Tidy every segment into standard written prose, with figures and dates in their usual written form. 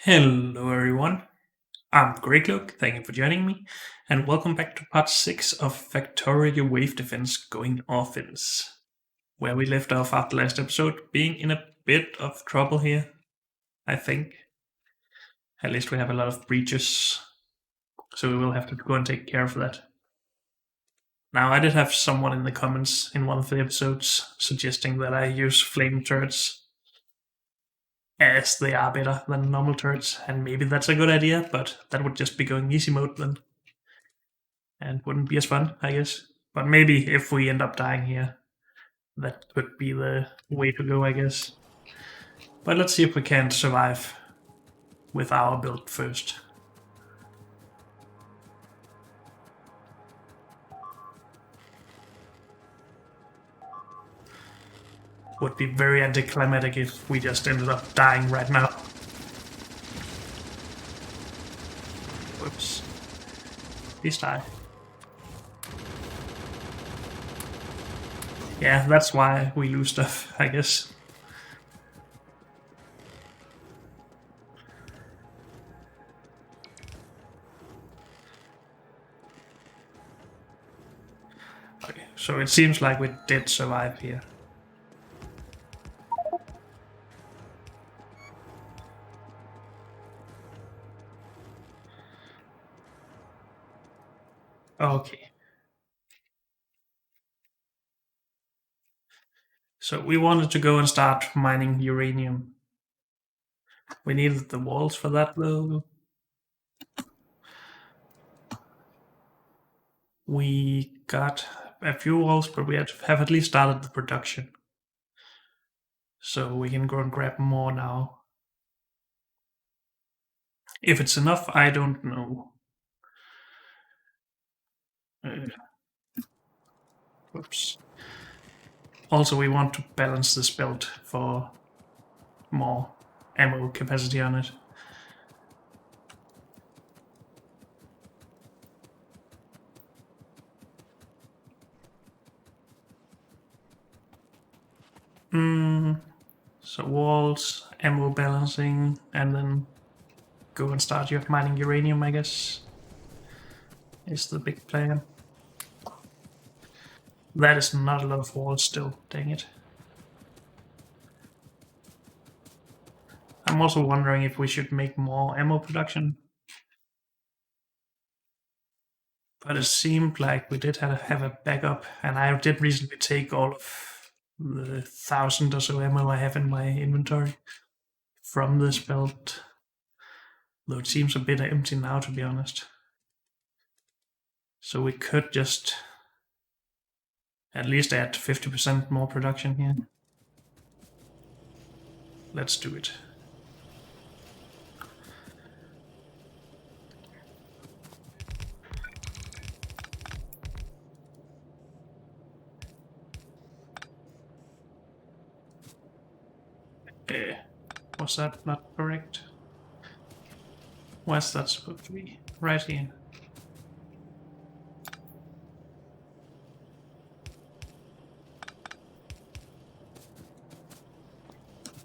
Hello, everyone. I'm Greg Look. Thank you for joining me, and welcome back to part 6 of Factorio Wave Defense Going Offense, where we left off after last episode, being in a bit of trouble here, I think. At least we have a lot of breaches, so we will have to go and take care of that. Now, I did have someone in the comments in one of the episodes suggesting that I use flame turrets, as they are better than normal turrets, and maybe that's a good idea, but that would just be going easy mode then. And wouldn't be as fun, I guess. But maybe if we end up dying here, that could be the way to go, I guess. But let's see if we can survive with our build first. Would be very anticlimactic if we just ended up dying right now. Whoops. Please die. Yeah, that's why we lose stuff, I guess. Okay, so it seems like we did survive here. Okay. So we wanted to go and start mining uranium. We needed the walls for that though. We got a few walls, but we have at least started the production. So we can go and grab more now. If it's enough, I don't know. Oops. Also, we want to balance this belt for more ammo capacity on it. So walls, ammo balancing, and then go and start your mining uranium, I guess, is the big plan. That is not a lot of walls still, dang it. I'm also wondering if we should make more ammo production. But it seemed like we did have a backup, and I did recently take all of the 1,000 or so ammo I have in my inventory from this belt. Though it seems a bit empty now, to be honest. So we could just at least add 50% more production here. Let's do it. Was that not correct? Where's that supposed to be? Right here.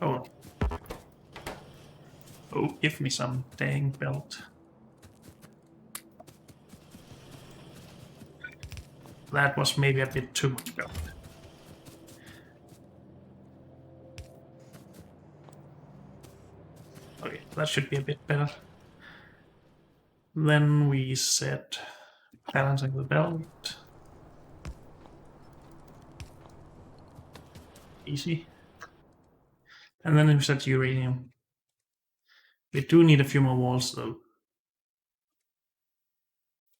Oh. Oh, give me some dang belt. That was maybe a bit too much belt. Okay, that should be a bit better. Then we set balancing the belt. Easy. And then we set uranium. We do need a few more walls though.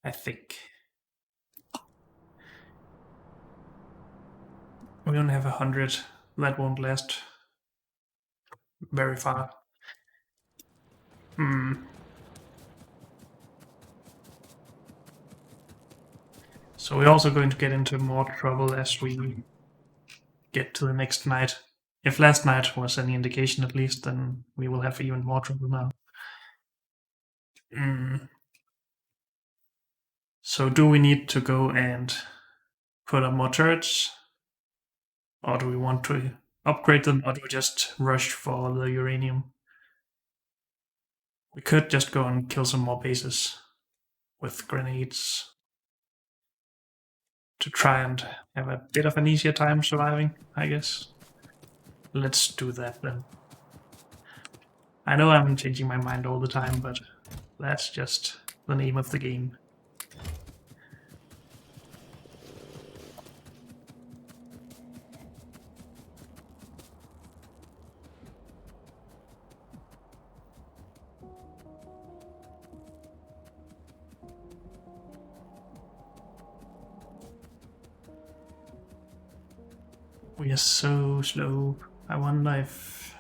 I think. We only have 100. That won't last very far. So we're also going to get into more trouble as we get to the next night. If last night was any indication at least, then we will have even more trouble now. So do we need to go and put up more turrets? Or do we want to upgrade them, or do we just rush for the uranium? We could just go and kill some more bases with grenades to try and have a bit of an easier time surviving, I guess. Let's do that then. I know I'm changing my mind all the time, but that's just the name of the game. We are so slow. I wonder if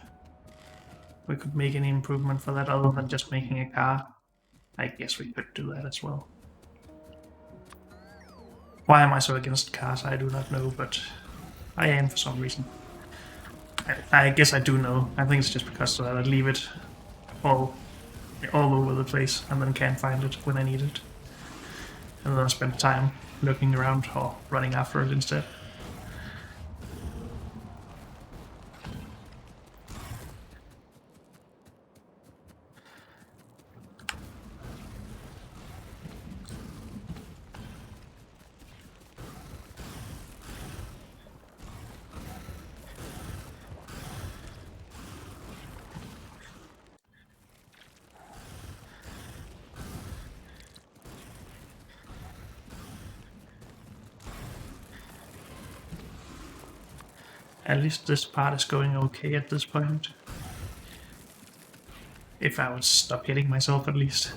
we could make any improvement for that other than just making a car. I guess we could do that as well. Why am I so against cars? I do not know, but I am for some reason. I guess I do know. I think it's just because I leave it all over the place and then can't find it when I need it. And then I spend time looking around or running after it instead. At least this part is going okay at this point. If I would stop hitting myself at least.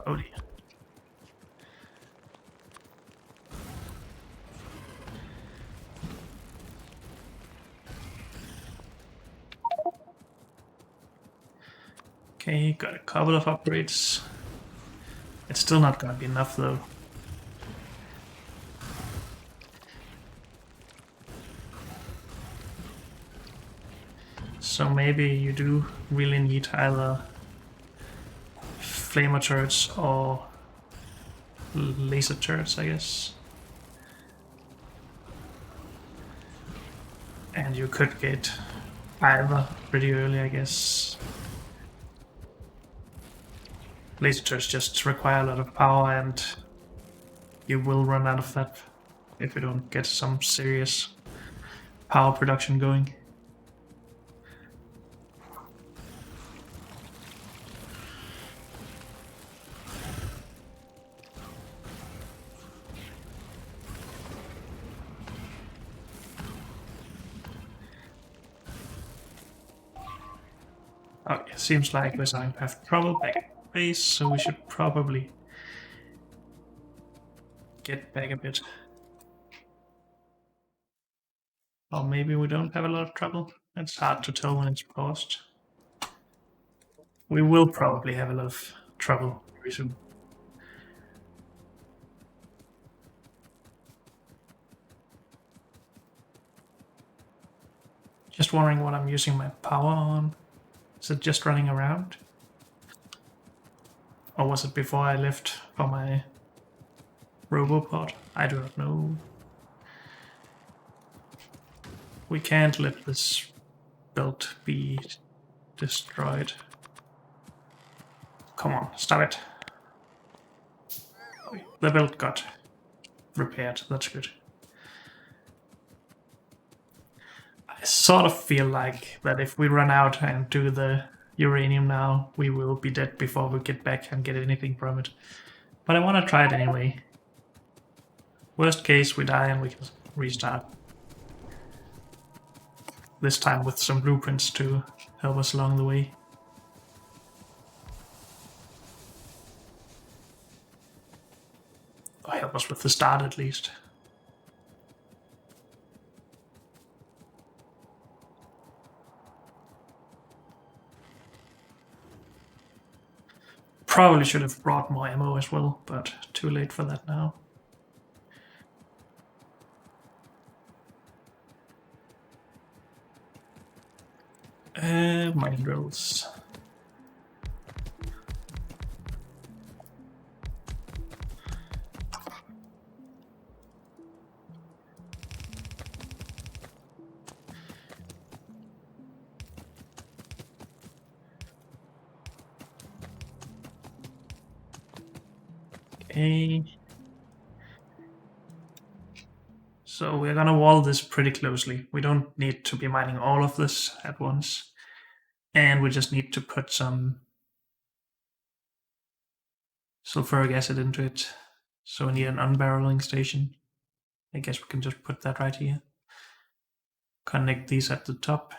Oh dear. Okay, got a couple of upgrades. It's still not gonna be enough though. So maybe you do really need either flamer turrets or laser turrets, I guess. And you could get either pretty early, I guess. Laser turrets just require a lot of power, and you will run out of that if you don't get some serious power production going. Okay, seems like we're starting to have trouble back at base, so we should probably get back a bit. Or maybe we don't have a lot of trouble. It's hard to tell when it's paused. We will probably have a lot of trouble very soon. Just wondering what I'm using my power on. Is it just running around? Or was it before I left for my robopod? I do not know. We can't let this belt be destroyed. Come on, stop it. The belt got repaired, that's good. I sort of feel like that if we run out and do the uranium now, we will be dead before we get back and get anything from it. But I want to try it anyway. Worst case, we die and we can restart. This time with some blueprints to help us along the way. Or help us with the start at least. Probably should have brought more ammo as well, but too late for that now. Mine drills. Okay. So we're gonna wall this pretty closely. We don't need to be mining all of this at once. And we just need to put some sulfuric acid into it. So we need an unbarreling station. I guess we can just put that right here. Connect these at the top.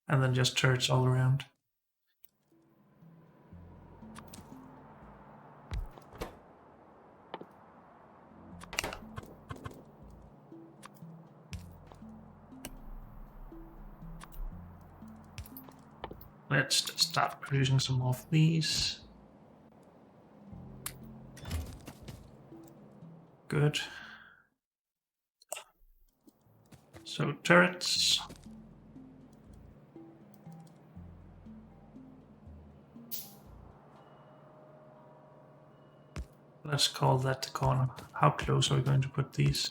And then just turrets all around. Let's start producing some more of these. Good. So turrets. Let's call that the corner. How close are we going to put these?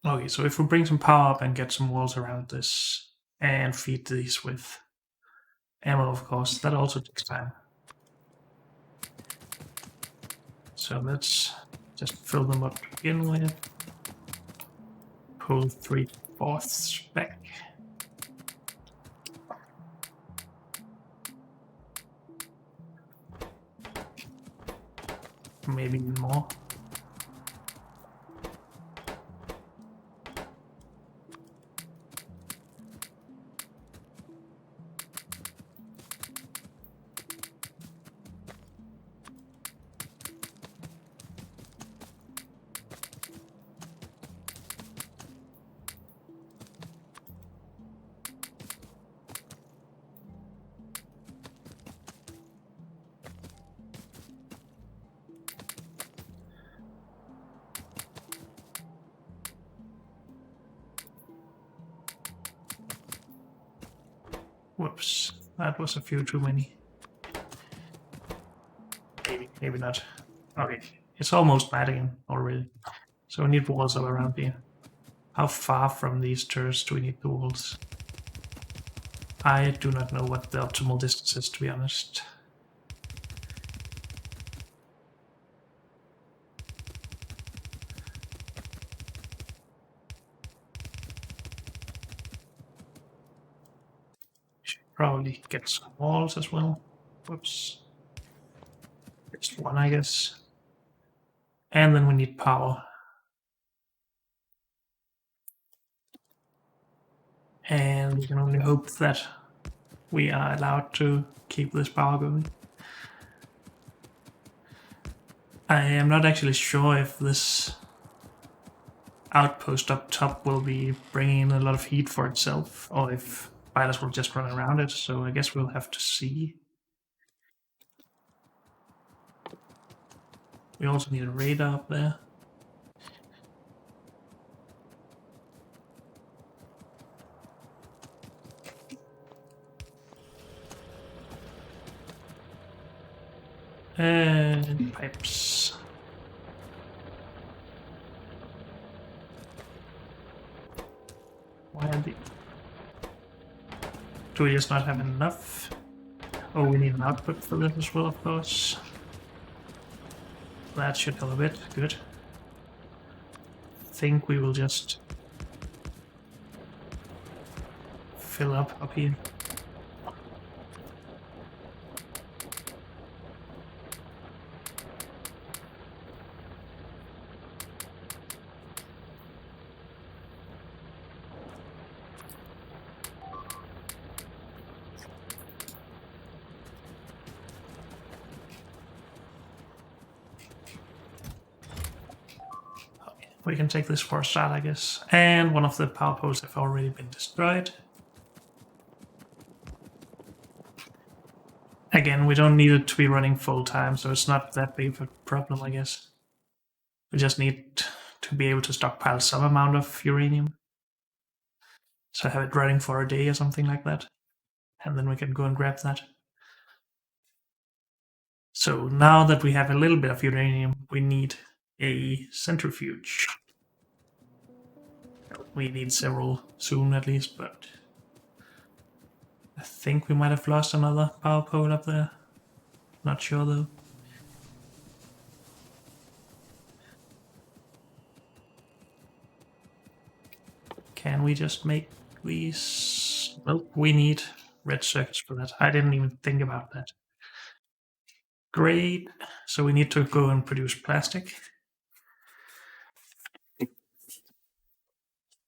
Okay, so if we bring some power up and get some walls around this and feed these with ammo, of course, that also takes time. So let's just fill them up to begin with. Pull 3/4 back. Maybe even more. Whoops, that was a few too many. Maybe not. Okay, it's almost bad again already. So we need walls all around here. How far from these turrets do we need the walls? I do not know what the optimal distance is, to be honest. Should probably get some walls as well. Whoops. Just one, I guess. And then we need power. And we can only hope that we are allowed to keep this power going. I am not actually sure if this outpost up top will be bringing in a lot of heat for itself, or if spiders will just run around it, so I guess we'll have to see. We also need a radar up there. And pipes. Why are they... Do we just not have enough? Oh, we need an output for this as well, of course. That should help a bit. Good. I think we will just fill up here. We can take this for a start, I guess. And one of the power poles have already been destroyed. Again, we don't need it to be running full time, so it's not that big of a problem, I guess. We just need to be able to stockpile some amount of uranium. So have it running for a day or something like that. And then we can go and grab that. So now that we have a little bit of uranium, we need a centrifuge. We need several soon at least, but I think we might have lost another power pole up there. Not sure though. Can we just make these? Well, we need red circuits for that. I didn't even think about that. Great. So we need to go and produce plastic.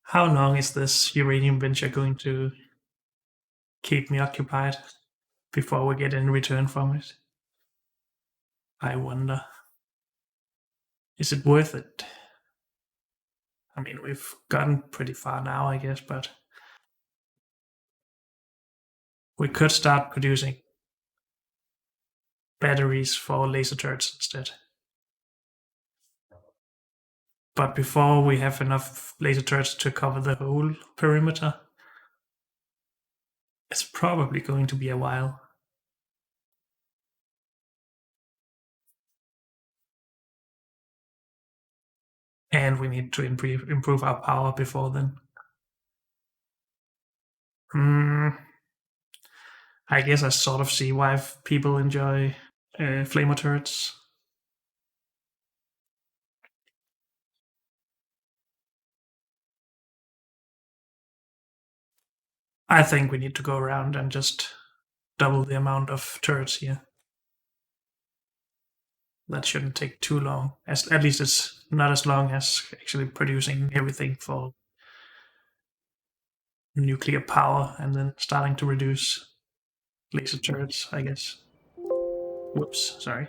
How long is this uranium venture going to keep me occupied before we get any return from it? I wonder. Is it worth it? I mean, we've gotten pretty far now, I guess, but we could start producing batteries for laser turrets instead. But before we have enough laser turrets to cover the whole perimeter, it's probably going to be a while. And we need to improve our power before then. I guess I sort of see why people enjoy flamer turrets. I think we need to go around and just double the amount of turrets here. That shouldn't take too long. At least it's not as long as actually producing everything for nuclear power and then starting to reduce laser turrets, I guess. Whoops, sorry.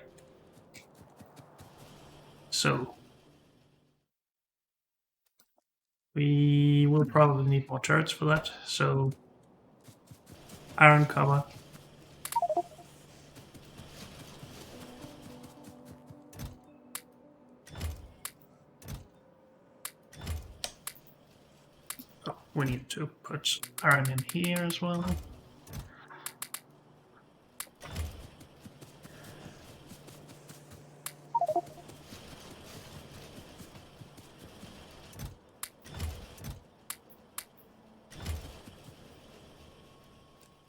So we will probably need more turrets for that. So iron cover. Oh, we need to put iron in here as well.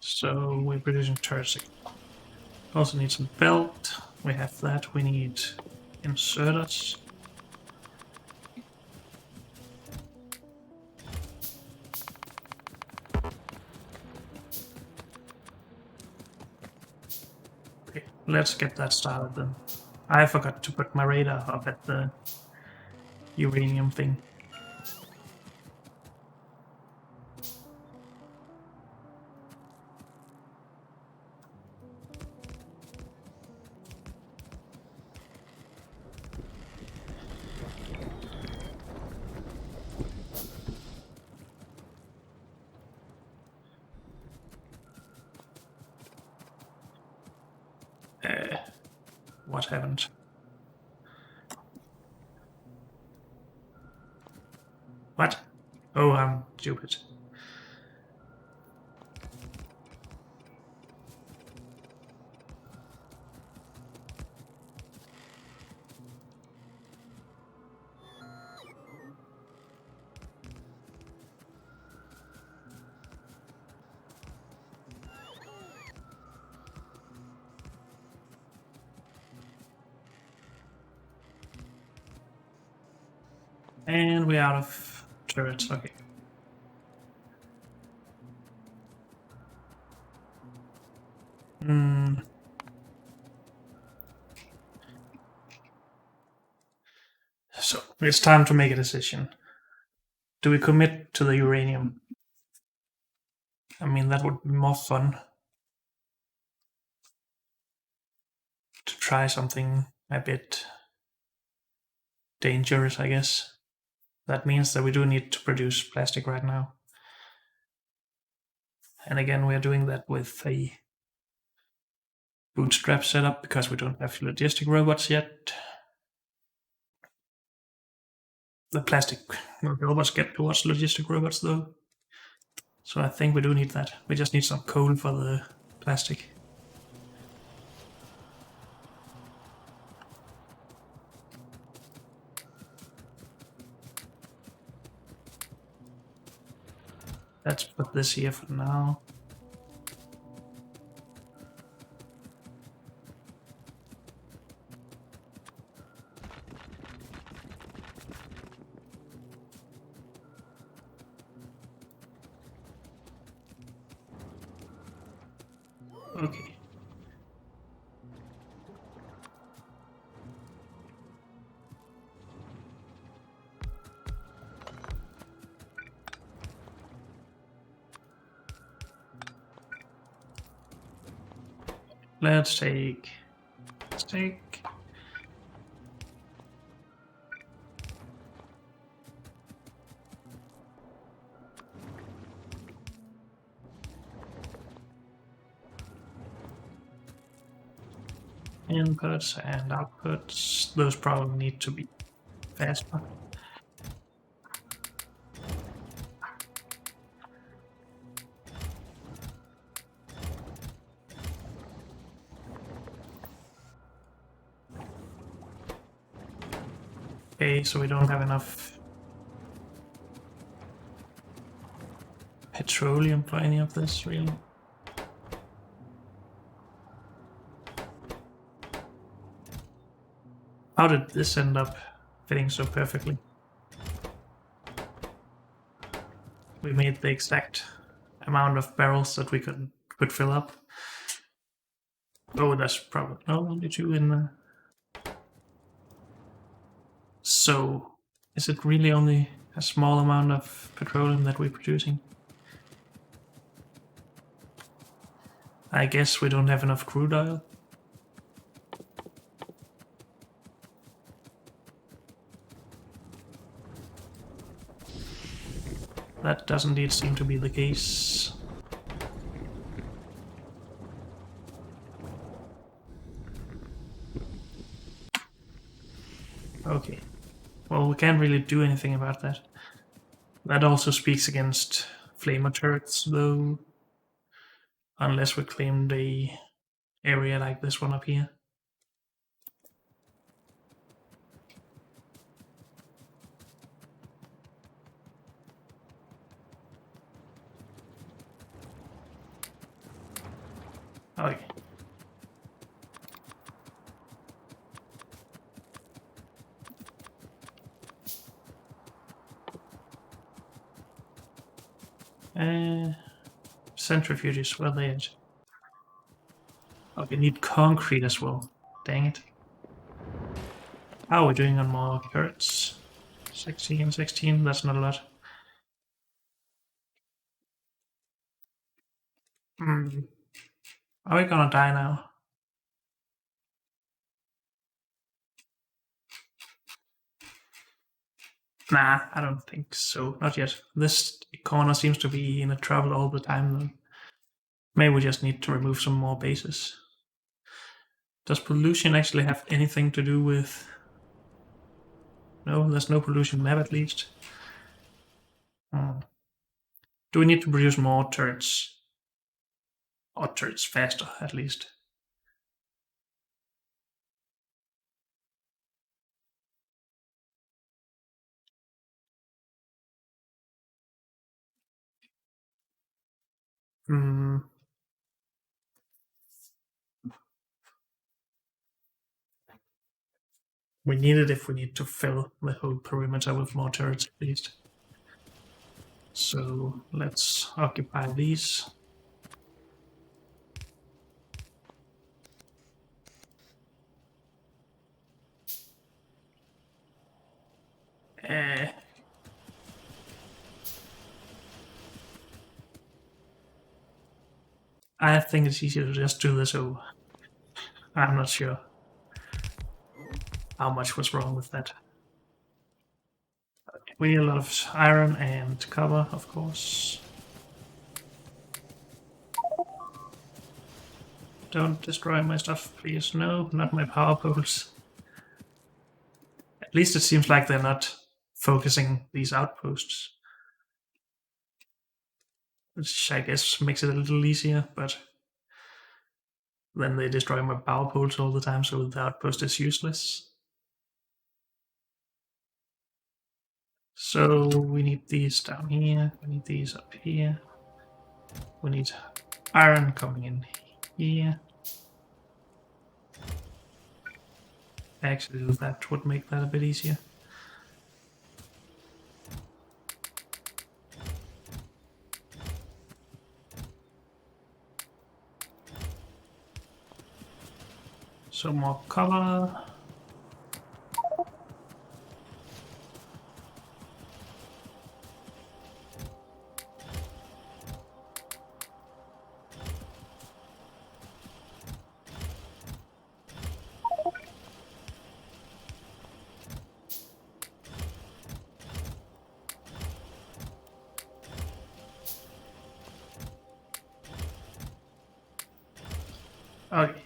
So we're producing turrets. Also need some belt. We have that. We need inserters. Okay, let's get that started then. I forgot to put my radar up at the uranium thing. What happened? What? Oh, I'm stupid. And we're out of turrets, okay. So it's time to make a decision. Do we commit to the uranium? I mean, that would be more fun. To try something a bit dangerous, I guess. That means that we do need to produce plastic right now. And again, we are doing that with a bootstrap setup because we don't have logistic robots yet. The plastic will help us get towards logistic robots though. So I think we do need that. We just need some coal for the plastic. Let's put this here for now. Okay. Let's take. Inputs and outputs. Those probably need to be faster. Okay, so we don't have enough petroleum for any of this, really. How did this end up fitting so perfectly? We made the exact amount of barrels that we could fill up. Oh, that's probably only 2 in there. So, is it really only a small amount of petroleum that we're producing? I guess we don't have enough crude oil. That does indeed seem to be the case. Okay. Well, we can't really do anything about that. That also speaks against flamer turrets, though. Unless we claimed a area like this one up here. Okay. Centrifuges, where they at? Okay, need concrete as well. Dang it. How are we doing on more turrets? 16, that's not a lot. Are we gonna die now? Nah, I don't think so. Not yet. This corner seems to be in a trouble all the time though. Maybe we just need to remove some more bases. Does pollution actually have anything to do with... No, there's no pollution map at least. Do we need to produce more turrets? Or turrets faster, at least. We need it if we need to fill the whole perimeter with more turrets at least. So let's occupy these. I think it's easier to just do this over. I'm not sure how much was wrong with that. Okay. We need a lot of iron and copper, of course. Don't destroy my stuff, please. No, not my power poles. At least it seems like they're not focusing these outposts. Which I guess makes it a little easier, but then they destroy my power poles all the time, so the outpost is useless. So we need these down here, we need these up here. We need iron coming in here. Actually, that would make that a bit easier. So more color. Okay.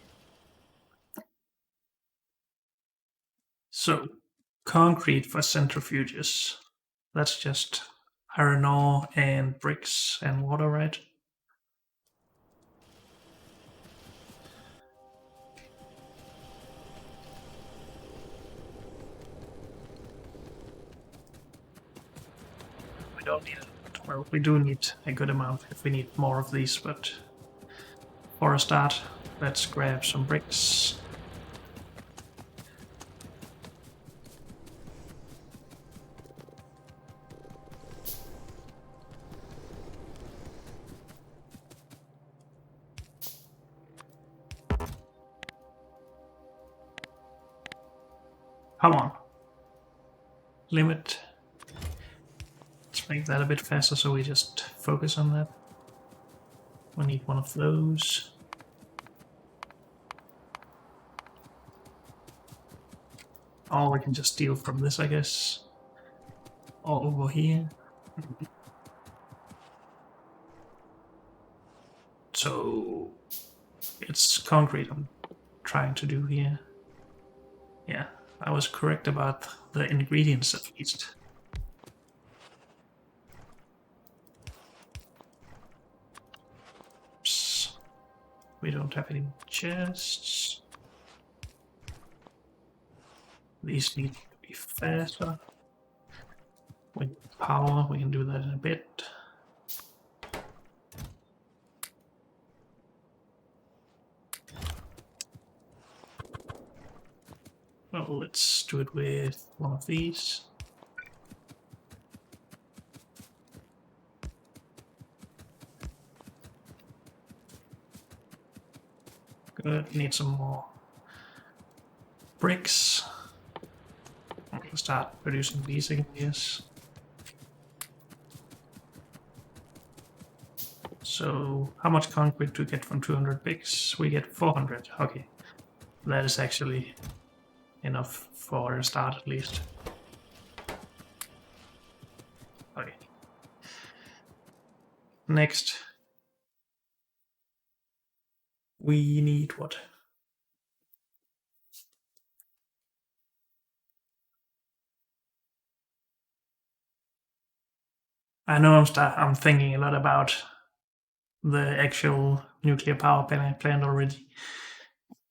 So, concrete for centrifuges. That's just iron ore and bricks and water, right? We don't need it. Well, we do need a good amount if we need more of these, but for a start, let's grab some bricks. Come on. Limit. Let's make that a bit faster so we just focus on that. We need one of those. Or we can just steal from this, I guess. Or over here. So it's concrete I'm trying to do here. Yeah, I was correct about the ingredients at least. Oops. We don't have any chests. These need to be faster. We need power, we can do that in a bit. Well, let's do it with one of these. Good, need some more bricks. We'll start producing these again, yes. So, how much concrete do we get from 200 bricks? We get 400. Okay, that is actually enough for a start at least. Okay. Next, we need what? I know I'm thinking a lot about the actual nuclear power plant already,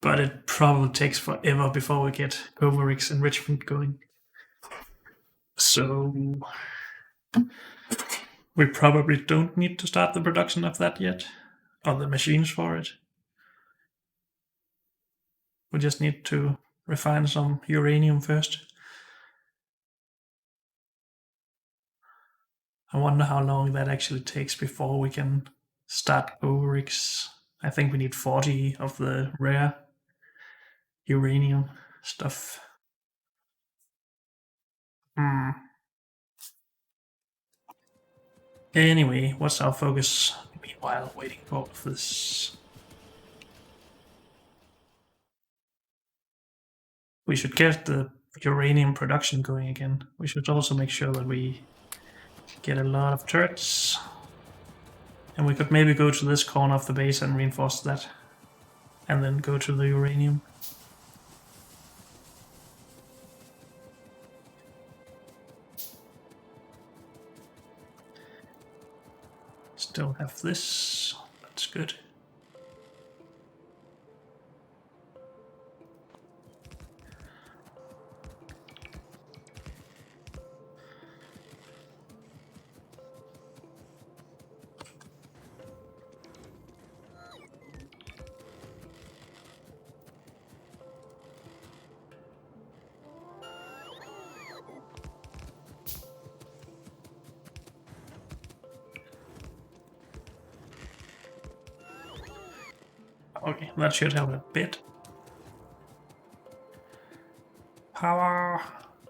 but it probably takes forever before we get Coverix enrichment going. So we probably don't need to start the production of that yet, or the machines for it. We just need to refine some uranium first. I wonder how long that actually takes before we can start Coverix. I think we need 40 of the rare uranium stuff. Anyway, what's our focus? Meanwhile, waiting for all of this. We should get the uranium production going again. We should also make sure that we get a lot of turrets. And we could maybe go to this corner of the base and reinforce that. And then go to the uranium. Still have this. That's good. Okay, that should help a bit. Power!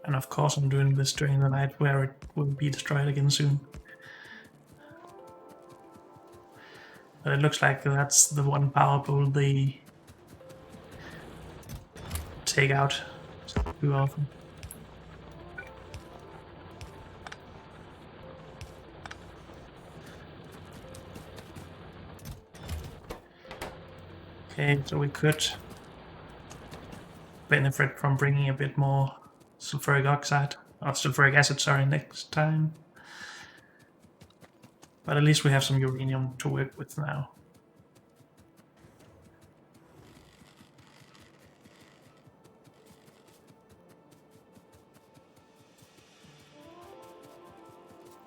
And of course I'm doing this during the night where it will be destroyed again soon. But it looks like that's the one power pole they take out too often. Okay, so we could benefit from bringing a bit more sulfuric oxide, or sulfuric acid, sorry, next time. But at least we have some uranium to work with now.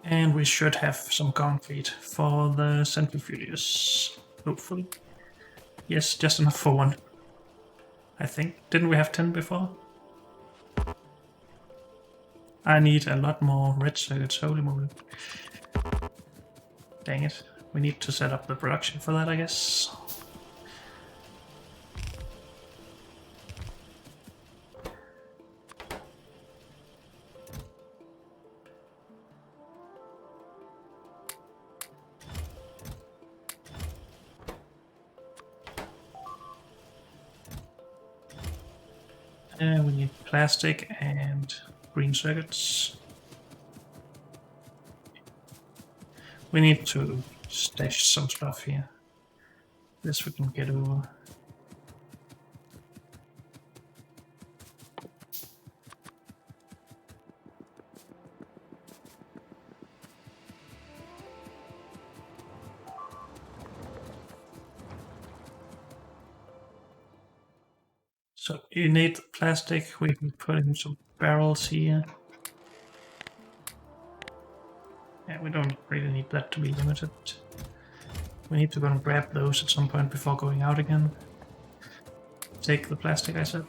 And we should have some concrete for the centrifuges, hopefully. Yes, just enough for one. I think. Didn't we have 10 before? I need a lot more red circuits, holy moly. Dang it. We need to set up the production for that, I guess. And we need plastic and green circuits. We need to stash some stuff here. This we can get over. So you need plastic, we can put in some barrels here. Yeah, we don't really need that to be limited. We need to go and grab those at some point before going out again. Take the plastic, I said.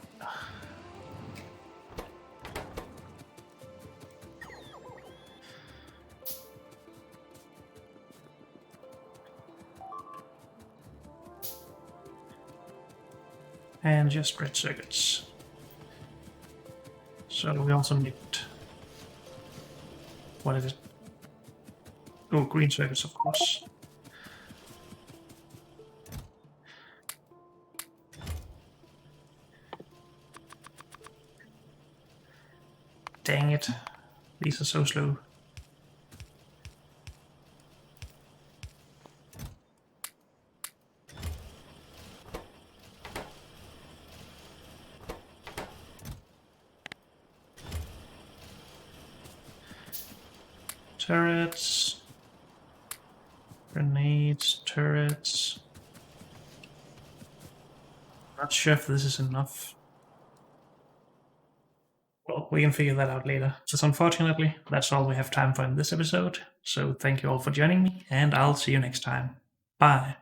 And just red circuits. So we also need... what is it? Oh, green circuits, of course. Dang it. These are so slow. Turrets. Grenades, turrets. Not sure if this is enough. Well, we can figure that out later. Just unfortunately, that's all we have time for in this episode. So thank you all for joining me, and I'll see you next time. Bye.